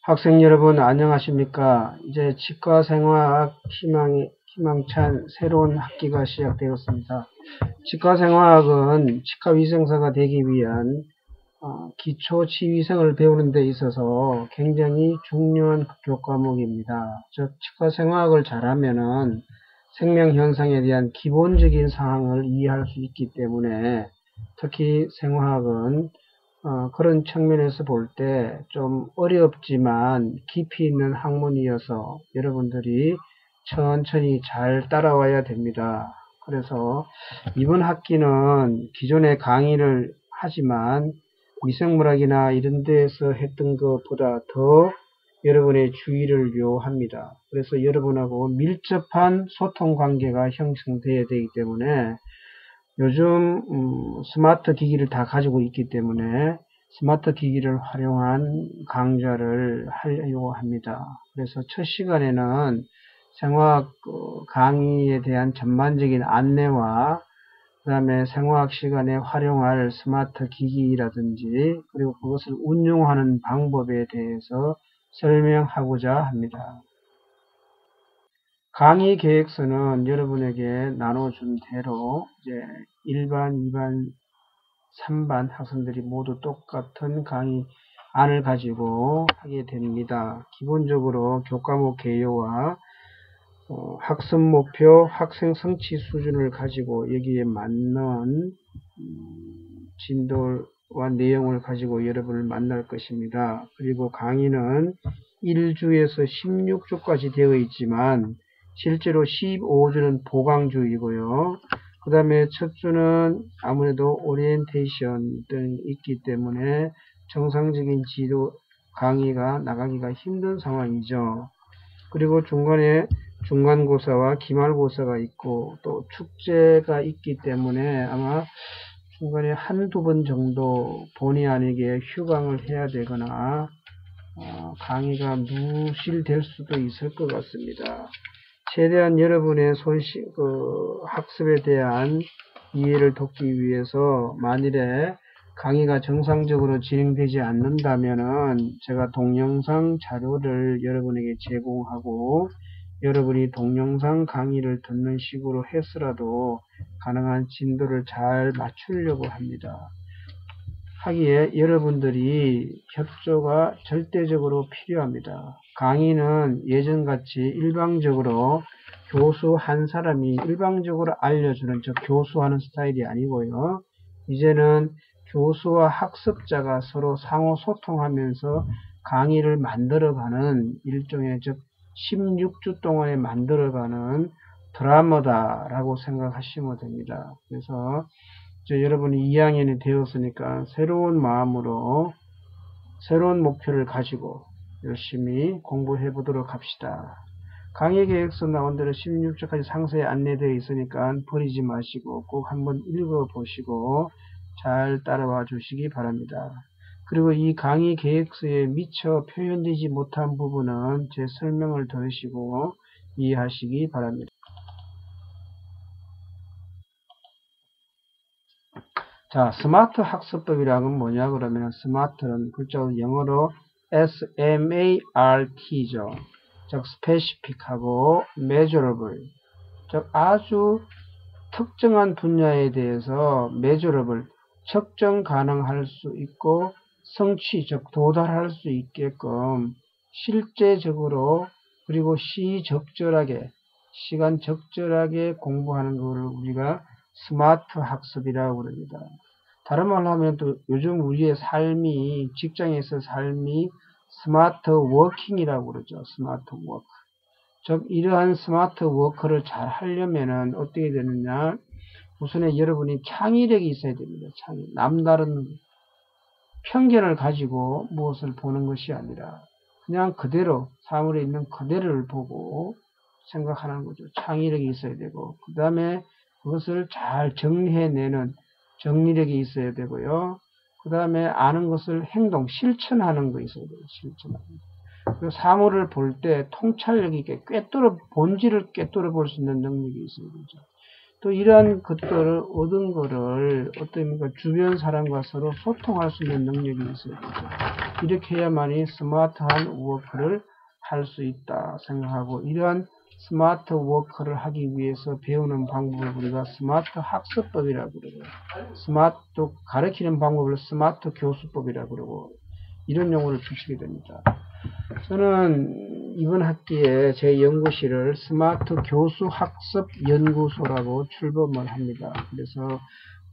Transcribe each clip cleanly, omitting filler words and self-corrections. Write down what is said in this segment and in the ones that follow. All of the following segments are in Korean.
학생 여러분 안녕하십니까? 이제 치과생화학 희망찬 새로운 학기가 시작되었습니다. 치과생화학은 치과위생사가 되기 위한 기초 치위생을 배우는 데 있어서 굉장히 중요한 교과목입니다. 즉 치과생화학을 잘하면은 생명현상에 대한 기본적인 사항을 이해할 수 있기 때문에 특히 생화학은 그런 측면에서 볼 때 좀 어렵지만 깊이 있는 학문이어서 여러분들이 천천히 잘 따라와야 됩니다. 그래서 이번 학기는 기존의 강의를 하지만 위생물학이나 이런 데서 했던 것보다 더 여러분의 주의를 요합니다. 그래서 여러분하고 밀접한 소통 관계가 형성되어야 되기 때문에 요즘 스마트 기기를 다 가지고 있기 때문에 스마트 기기를 활용한 강좌를 하려고 합니다. 그래서 첫 시간에는 생화학 강의에 대한 전반적인 안내와 그 다음에 생화학 시간에 활용할 스마트 기기라든지 그리고 그것을 운용하는 방법에 대해서 설명하고자 합니다. 강의 계획서는 여러분에게 나눠준 대로 이제 1반, 2반, 3반 학생들이 모두 똑같은 강의안을 가지고 하게 됩니다. 기본적으로 교과목 개요와 학습 목표, 학생 성취 수준을 가지고 여기에 맞는 진도와 내용을 가지고 여러분을 만날 것입니다. 그리고 강의는 1주에서 16주까지 되어 있지만 실제로 15주는 보강주이고요. 그 다음에 첫 주는 아무래도 오리엔테이션 등이 있기 때문에 정상적인 지도 강의가 나가기가 힘든 상황이죠. 그리고 중간에 중간고사와 기말고사가 있고 또 축제가 있기 때문에 아마 중간에 한두 번 정도 본의 아니게 휴강을 해야 되거나 강의가 무실될 수도 있을 것 같습니다. 최대한 여러분의 학습에 대한 이해를 돕기 위해서 만일에 강의가 정상적으로 진행되지 않는다면은 제가 동영상 자료를 여러분에게 제공하고 여러분이 동영상 강의를 듣는 식으로 해서라도 가능한 진도를 잘 맞추려고 합니다. 하기에 여러분들이 협조가 절대적으로 필요합니다. 강의는 예전같이 일방적으로 교수 한 사람이 일방적으로 알려주는 즉 교수하는 스타일이 아니고요. 이제는 교수와 학습자가 서로 상호 소통하면서 강의를 만들어가는 일종의 즉 16주 동안에 만들어가는 드라마다라고 생각하시면 됩니다. 그래서 여러분이 2학년이 되었으니까 새로운 마음으로 새로운 목표를 가지고 열심히 공부해 보도록 합시다. 강의 계획서 나온 대로 16주까지 상세히 안내되어 있으니까 버리지 마시고 꼭 한번 읽어보시고 잘 따라와 주시기 바랍니다. 그리고 이 강의 계획서에 미처 표현되지 못한 부분은 제 설명을 들으시고 이해하시기 바랍니다. 자, 스마트 학습법이라는 건 뭐냐 그러면 스마트는 글자로 영어로 SMART죠. 즉 specific하고 measurable. 즉 아주 특정한 분야에 대해서 measurable, 측정 가능할 수 있고 성취, 즉 도달할 수 있게끔 실제적으로 그리고 시적절하게 시간 적절하게 공부하는 것을 우리가 스마트 학습이라고 그럽니다. 다른 말로 하면 또 요즘 우리의 삶이 직장에서 삶이 스마트 워킹이라고 그러죠. 스마트 워크. 즉 이러한 스마트 워크를 잘 하려면은 어떻게 되느냐? 우선에 여러분이 창의력이 있어야 됩니다. 남다른 편견을 가지고 무엇을 보는 것이 아니라 그냥 그대로 사물에 있는 그대로를 보고 생각하는 거죠. 창의력이 있어야 되고 그 다음에 그것을 잘 정리해내는 정리력이 있어야 되고요. 그 다음에 아는 것을 실천하는 거 있어야 돼요. 실천하는 거. 그리고 사물을 볼 때 통찰력 있게 본질을 꿰뚫어 볼 수 있는 능력이 있어야 되죠. 또 이러한 것들을 얻은 거를 어떻습니까? 주변 사람과 서로 소통할 수 있는 능력이 있어야 되죠. 이렇게 해야만이 스마트한 워크를 할 수 있다 생각하고, 이러한 스마트 워크를 하기 위해서 배우는 방법을 우리가 스마트 학습법이라고 그러고, 스마트 가르치는 방법을 스마트 교수법이라고 그러고, 이런 용어를 붙이게 됩니다. 저는 이번 학기에 제 연구실을 스마트 교수 학습 연구소라고 출범을 합니다. 그래서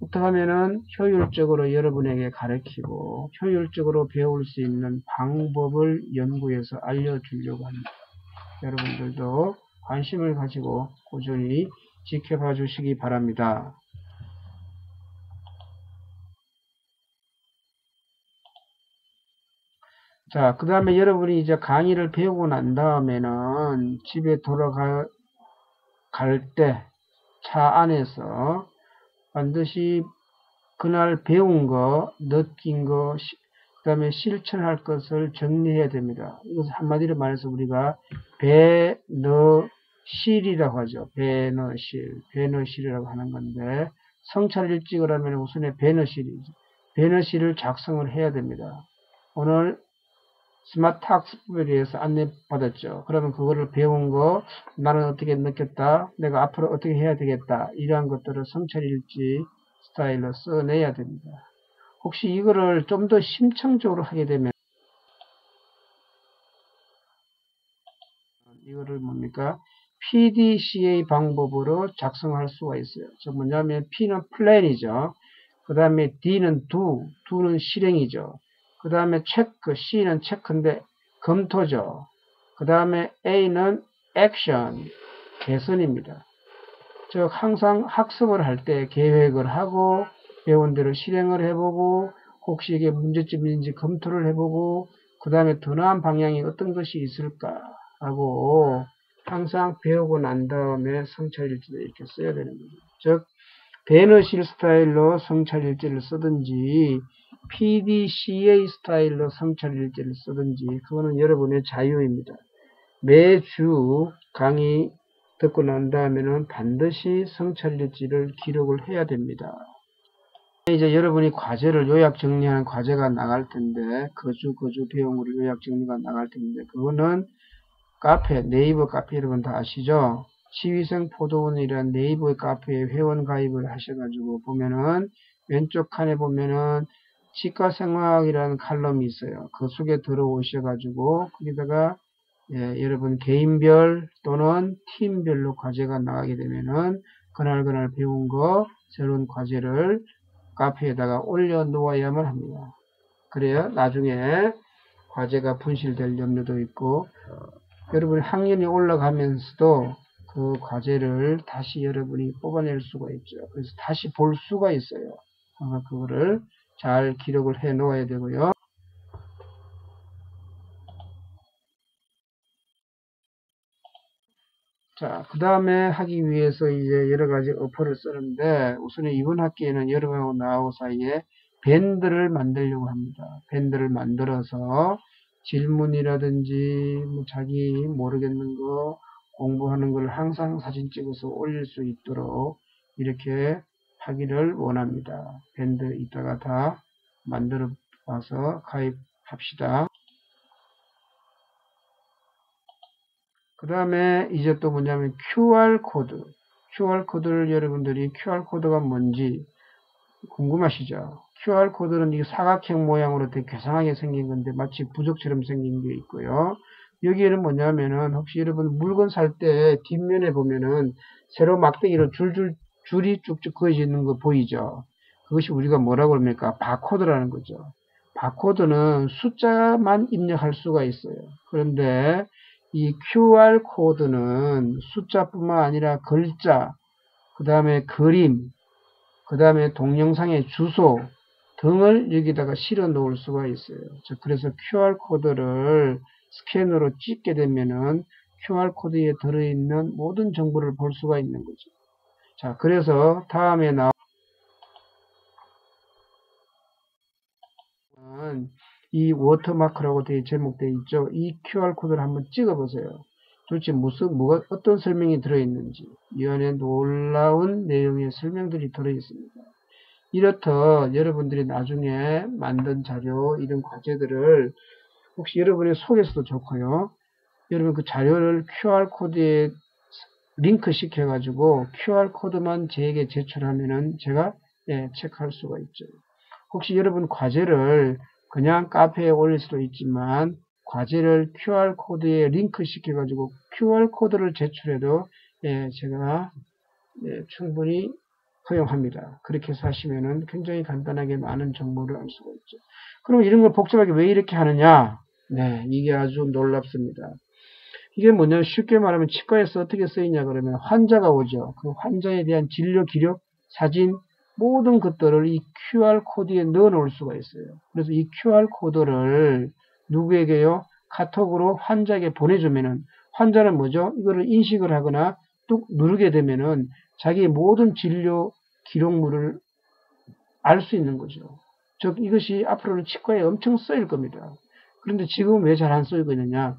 어떻게 하면은 효율적으로 여러분에게 가르치고 효율적으로 배울 수 있는 방법을 연구해서 알려주려고 합니다. 여러분들도 관심을 가지고 꾸준히 지켜봐 주시기 바랍니다. 자, 그 다음에 여러분이 이제 강의를 배우고 난 다음에는 집에 돌아갈 때 차 안에서 반드시 그날 배운 거, 느낀 거, 그 다음에 실천할 것을 정리해야 됩니다. 이것을 한마디로 말해서 우리가 배너실이라고 하죠. 배너실이라고 하는 건데, 성찰일찍을 하면 우선에 배너실이죠. 배너실을 작성을 해야 됩니다. 오늘 스마트 학습법에 대해서 안내받았죠. 그러면 그거를 배운 거, 나는 어떻게 느꼈다, 내가 앞으로 어떻게 해야 되겠다, 이러한 것들을 성찰일지 스타일로 써내야 됩니다. 혹시 이거를 좀 더 심층적으로 하게 되면 이거를 뭡니까? PDCA 방법으로 작성할 수가 있어요. 저 뭐냐면 P는 플랜이죠. 그 다음에 D는 do는 실행이죠. 그 다음에 체크, C는 체크인데 검토죠. 그 다음에 A는 액션, 개선입니다. 즉 항상 학습을 할 때 계획을 하고 배운 대로 실행을 해보고 혹시 이게 문제점인지 검토를 해보고 그 다음에 더 나은 방향이 어떤 것이 있을까 하고 항상 배우고 난 다음에 성찰일지를 이렇게 써야 되는 거죠. 즉 배너실 스타일로 성찰일지를 쓰든지 PDCA 스타일로 성찰일지를 쓰든지 그거는 여러분의 자유입니다. 매주 강의 듣고 난 다음에는 반드시 성찰일지를 기록을 해야 됩니다. 이제 여러분이 과제를 요약 정리하는 과제가 나갈 텐데 거주 배움으로 요약 정리가 나갈 텐데 그거는 카페, 네이버 카페 여러분 다 아시죠? 치위생 포도원이라는 네이버 카페에 회원 가입을 하셔가지고 보면은 왼쪽 칸에 보면은 치과생활이라는 칼럼이 있어요. 그 속에 들어오셔가지고 거기다가 여러분 개인별 또는 팀별로 과제가 나가게 되면은 그날 배운 거 새로운 과제를 카페에다가 올려 놓아야만 합니다. 그래야 나중에 과제가 분실될 염려도 있고 여러분이 학년이 올라가면서도 그 과제를 다시 여러분이 뽑아낼 수가 있죠. 그래서 다시 볼 수가 있어요. 그거를 잘 기록을 해 놓아야 되고요. 자, 그 다음에 하기 위해서 이제 여러 가지 어퍼를 쓰는데, 우선 이번 학기에는 여러분하고 나하고 사이에 밴드를 만들려고 합니다. 밴드를 만들어서 질문이라든지, 뭐 자기 모르겠는 거, 공부하는 걸 항상 사진 찍어서 올릴 수 있도록 이렇게 하기를 원합니다. 밴드 이따가 다 만들어 와서 가입합시다. 그 다음에 이제 또 뭐냐면 QR코드를 여러분들이 QR코드가 뭔지 궁금하시죠? QR코드는 이 사각형 모양으로 되게 괴상하게 생긴 건데 마치 부적처럼 생긴 게 있고요. 여기에는 뭐냐면은 혹시 여러분 물건 살 때 뒷면에 보면은 세로 막대기로 줄이 쭉쭉 그어져 있는 거 보이죠? 그것이 우리가 뭐라고 합니까? 바코드라는 거죠. 바코드는 숫자만 입력할 수가 있어요. 그런데 이 QR코드는 숫자뿐만 아니라 글자, 그 다음에 그림, 그 다음에 동영상의 주소 등을 여기다가 실어 놓을 수가 있어요. 그래서 QR코드를 스캔으로 찍게 되면은 QR코드에 들어있는 모든 정보를 볼 수가 있는 거죠. 자, 그래서 다음에 나온 이 워터마크라고 되어 제목되어 있죠. 이 QR코드를 한번 찍어 보세요. 도대체 어떤 설명이 들어있는지 이 안에 놀라운 내용의 설명들이 들어있습니다. 이렇듯 여러분들이 나중에 만든 자료 이런 과제들을 혹시 여러분이 속에서도 좋고요. 여러분 그 자료를 QR코드에 링크 시켜가지고 QR코드만 저에게 제출하면은 제가 체크할 수가 있죠. 혹시 여러분 과제를 그냥 카페에 올릴 수도 있지만 과제를 QR코드에 링크 시켜가지고 QR코드를 제출해도 제가 충분히 허용합니다. 그렇게 해서 하시면은 굉장히 간단하게 많은 정보를 알 수가 있죠. 그럼 이런 걸 복잡하게 왜 이렇게 하느냐? 네, 이게 아주 놀랍습니다. 이게 뭐냐면 쉽게 말하면 치과에서 어떻게 쓰이냐 그러면 환자가 오죠. 그 환자에 대한 진료 기록, 사진 모든 것들을 이 QR코드에 넣어 놓을 수가 있어요. 그래서 이 QR코드를 누구에게요? 카톡으로 환자에게 보내주면은 환자는 뭐죠? 이거를 인식을 하거나 뚝 누르게 되면은 자기의 모든 진료 기록물을 알 수 있는 거죠. 즉 이것이 앞으로는 치과에 엄청 쓰일 겁니다. 그런데 지금 왜 잘 안 쓰이고 있느냐?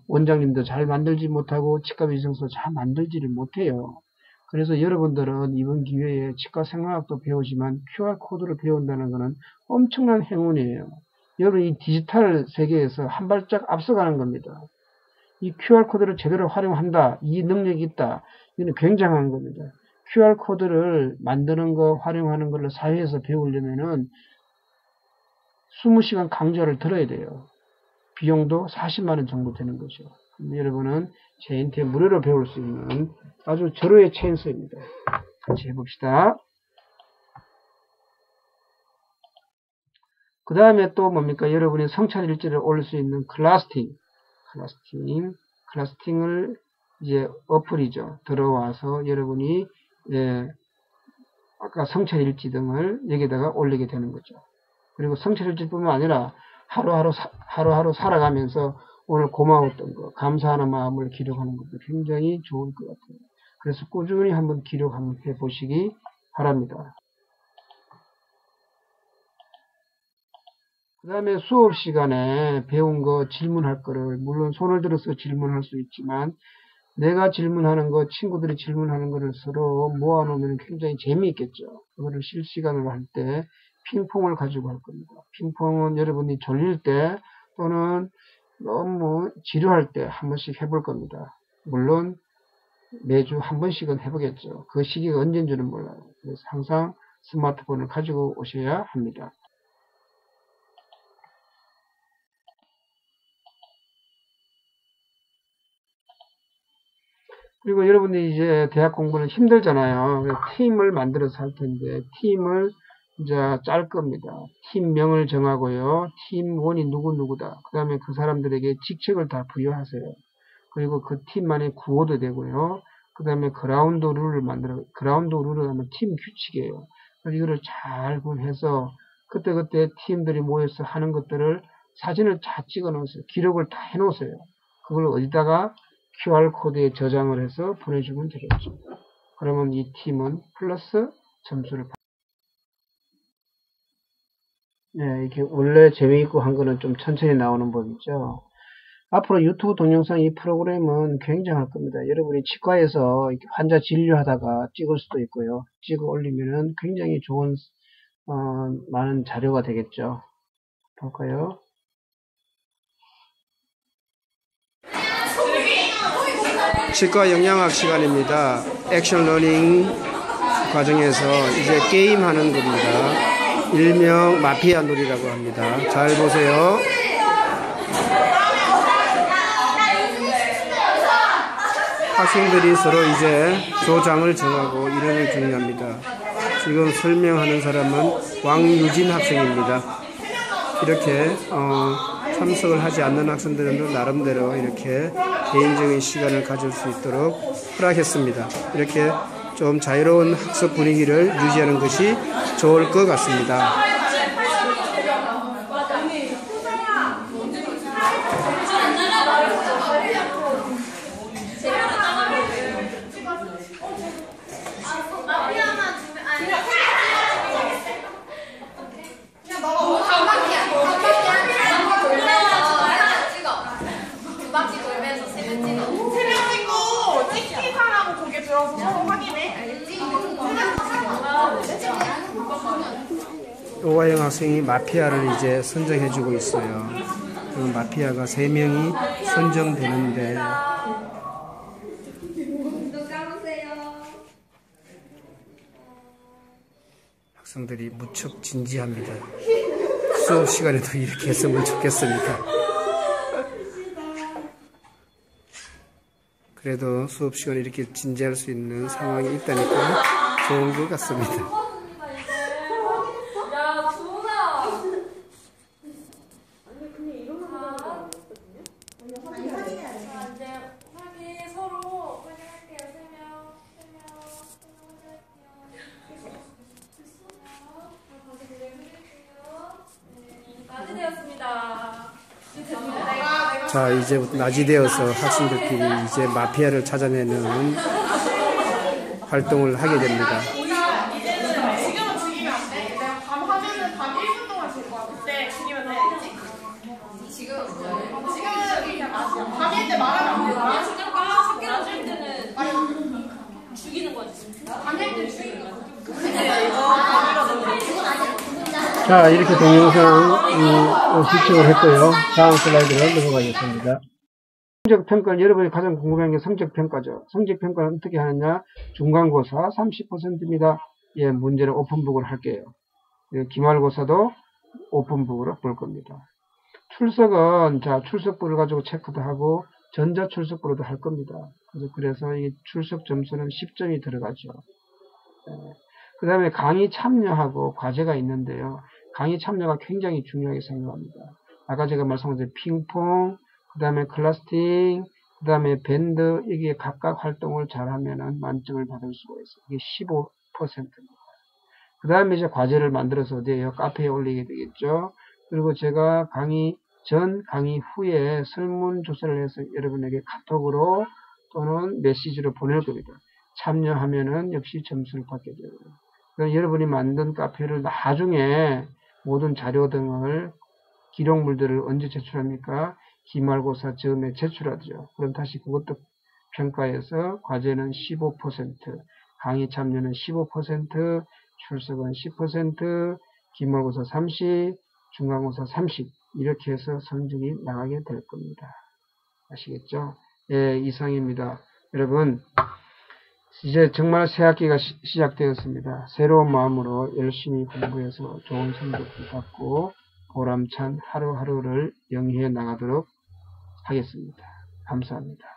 원장님도 잘 만들지 못하고 치과위생소 잘 만들지를 못해요. 그래서 여러분들은 이번 기회에 치과 생명학도 배우지만 QR코드를 배운다는 것은 엄청난 행운이에요. 여러분 이 디지털 세계에서 한 발짝 앞서가는 겁니다. 이 QR코드를 제대로 활용한다. 이 능력이 있다. 이건 굉장한 겁니다. QR코드를 만드는 거, 활용하는 것을 사회에서 배우려면은 20시간 강좌를 들어야 돼요. 비용도 40만원 정도 되는 거죠. 여러분은 제한테 무료로 배울 수 있는 아주 절호의 찬스입니다. 같이 해봅시다. 그 다음에 또 뭡니까? 여러분이 성찰 일지를 올릴 수 있는 클라스팅을 이제 어플이죠. 들어와서 여러분이 아까 성찰 일지 등을 여기다가 올리게 되는 거죠. 그리고 성찰 일지뿐만 아니라 하루하루 살아가면서 오늘 고마웠던 거, 감사하는 마음을 기록하는 것도 굉장히 좋을 것 같아요. 그래서 꾸준히 한번 기록 한번 해보시기 바랍니다. 그 다음에 수업 시간에 배운 거 질문할 거를 물론 손을 들어서 질문할 수 있지만 내가 질문하는 거, 친구들이 질문하는 거를 서로 모아놓으면 굉장히 재미있겠죠. 그거를 실시간으로 할 때 핑퐁을 가지고 할 겁니다. 핑퐁은 여러분이 졸릴 때 또는 너무 지루할 때 한 번씩 해볼 겁니다. 물론 매주 한 번씩은 해보겠죠. 그 시기가 언제인 줄은 몰라요. 그래서 항상 스마트폰을 가지고 오셔야 합니다. 그리고 여러분들이 이제 대학 공부는 힘들잖아요. 팀을 만들어서 할 텐데 팀을 이제 짤 겁니다. 팀명을 정하고요. 팀원이 누구누구다. 그 다음에 그 사람들에게 직책을 다 부여하세요. 그리고 그 팀만의 구호도 되고요. 그 다음에 그라운드 룰을 그라운드 룰을 하면 팀 규칙이에요. 그래서 이거를 잘 해서 그때그때 팀들이 모여서 하는 것들을 사진을 다 찍어 놓으세요. 기록을 다 해 놓으세요. 그걸 어디다가 QR코드에 저장을 해서 보내주면 되겠죠. 그러면 이 팀은 플러스 점수를 받습니다. 이렇게 원래 재미있고 한 거는 좀 천천히 나오는 법이죠. 앞으로 유튜브 동영상 이 프로그램은 굉장할 겁니다. 여러분이 치과에서 환자 진료하다가 찍을 수도 있고요. 찍어 올리면은 굉장히 좋은 많은 자료가 되겠죠. 볼까요? 치과 영양학 시간입니다. 액션 러닝 과정에서 이제 게임하는 겁니다. 일명 마피아 놀이라고 합니다. 잘 보세요. 학생들이 서로 이제 조장을 정하고 이름을 정합니다. 지금 설명하는 사람은 왕유진 학생입니다. 이렇게 참석을 하지 않는 학생들은 나름대로 이렇게 개인적인 시간을 가질 수 있도록 허락했습니다. 이렇게 좀 자유로운 학습 분위기를 유지하는 것이 좋을 것 같습니다. 두 바퀴 돌면서 세면 찍어. 오하영 학생이 마피아를 이제 선정해주고 있어요. 그 마피아가 3명이 선정되는데 학생들이 무척 진지합니다. 수업 시간에도 이렇게 했으면 좋겠습니다. 그래도 수업 시간에 이렇게 진지할 수 있는 상황이 있다니까 좋은 것 같습니다. 자, 이제부터 낮이 되어서 학생들끼리 이제 마피아를 찾아내는 활동을 하게 됩니다. 지금은 죽이면 안 돼. 내가 밤 하면은 밤 1분 동안 줄 거야. 그때 죽이면 돼야지. 지금은 그냥 밤일 때 말하면 안 돼. 학교를 줄 때는 죽이는 거지. 밤일 때 죽이는 거지. 자, 이렇게 동영상 시청을 했고요. 다음 슬라이드로 넘어가겠습니다. 성적평가는 여러분이 가장 궁금한 게 성적평가죠. 성적평가는 어떻게 하느냐? 중간고사 30%입니다. 예, 문제는 오픈북으로 할게요. 기말고사도 오픈북으로 볼 겁니다. 출석은, 자, 출석부를 가지고 체크도 하고, 전자출석부로도 할 겁니다. 그래서 이 출석 점수는 10점이 들어가죠. 그 다음에 강의 참여하고 과제가 있는데요. 강의 참여가 굉장히 중요하게 생각합니다. 아까 제가 말씀한 대로 핑퐁, 그 다음에 클래스팅, 그 다음에 밴드, 이게 각각 활동을 잘하면은 만점을 받을 수가 있어요. 이게 15%입니다. 그 다음에 이제 과제를 만들어서 어디에요? 카페에 올리게 되겠죠. 그리고 제가 강의 전, 강의 후에 설문조사를 해서 여러분에게 카톡으로 또는 메시지로 보낼 겁니다. 참여하면은 역시 점수를 받게 되고요. 그러니까 여러분이 만든 카페를 나중에 모든 자료 등을 기록물들을 언제 제출합니까? 기말고사 즈음에 제출하죠. 그럼 다시 그것도 평가해서 과제는 15%, 강의 참여는 15%, 출석은 10%, 기말고사 30, 중간고사 30 이렇게 해서 성적이 나가게 될 겁니다. 아시겠죠? 예, 이상입니다. 여러분 이제 정말 새 학기가 시작되었습니다. 새로운 마음으로 열심히 공부해서 좋은 성적을 받고 보람찬 하루하루를 영위해 나가도록 하겠습니다. 감사합니다.